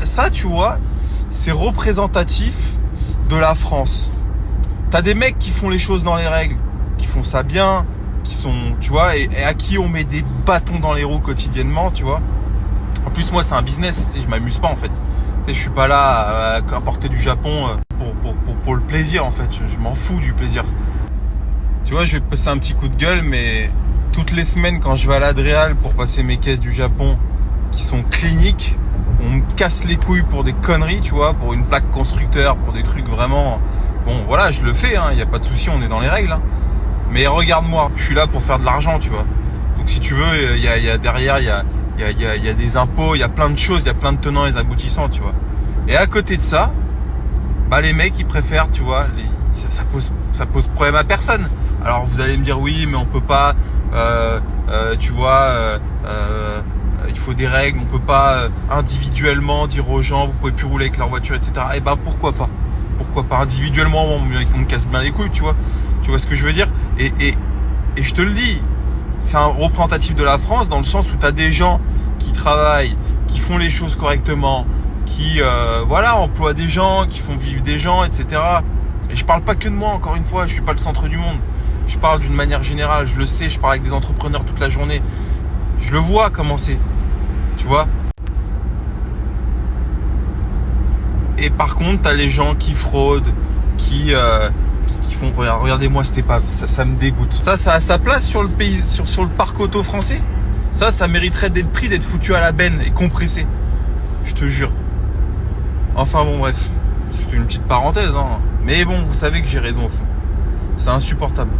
Ça, tu vois, c'est représentatif de la France. T'as des mecs qui font les choses dans les règles, qui font ça bien, qui sont, tu vois, et à qui on met des bâtons dans les roues quotidiennement, tu vois. En plus, moi, c'est un business, je m'amuse pas en fait. Je suis pas là à importer du Japon pour le plaisir en fait. Je m'en fous du plaisir. Tu vois, je vais passer un petit coup de gueule, mais toutes les semaines quand je vais à l'Adréal pour passer mes caisses du Japon qui sont cliniques, on me casse les couilles pour des conneries, tu vois, pour une plaque constructeur, pour des trucs vraiment... Bon, voilà, je le fais, hein, y a pas de souci, on est dans les règles. Hein. Mais regarde-moi, je suis là pour faire de l'argent, tu vois. Donc si tu veux, il y a derrière, il y a des impôts, il y a plein de choses, il y a plein de tenants et aboutissants, tu vois. Et à côté de ça, bah les mecs, ils préfèrent, tu vois, ça pose problème à personne. Alors vous allez me dire oui, mais on peut pas, tu vois, il faut des règles, on peut pas individuellement dire aux gens vous pouvez plus rouler avec leur voiture, etc. Et ben pourquoi pas individuellement, on me casse bien les couilles, tu vois ce que je veux dire. Et je te le dis, c'est un représentatif de la France dans le sens où tu as des gens qui travaillent, qui font les choses correctement, qui voilà, emploient des gens, qui font vivre des gens, etc. Et je parle pas que de moi, encore une fois, je suis pas le centre du monde. Je parle d'une manière générale, je le sais, je parle avec des entrepreneurs toute la journée. Je le vois comment c'est, tu vois. Et par contre, t'as les gens qui fraudent, qui font, regardez-moi cette épave, ça me dégoûte. Ça a sa place sur le pays, sur le parc auto français. Ça mériterait d'être pris, d'être foutu à la benne et compressé. Je te jure. Enfin bon, bref, c'est une petite parenthèse, hein. Mais bon, vous savez que j'ai raison au fond. C'est insupportable.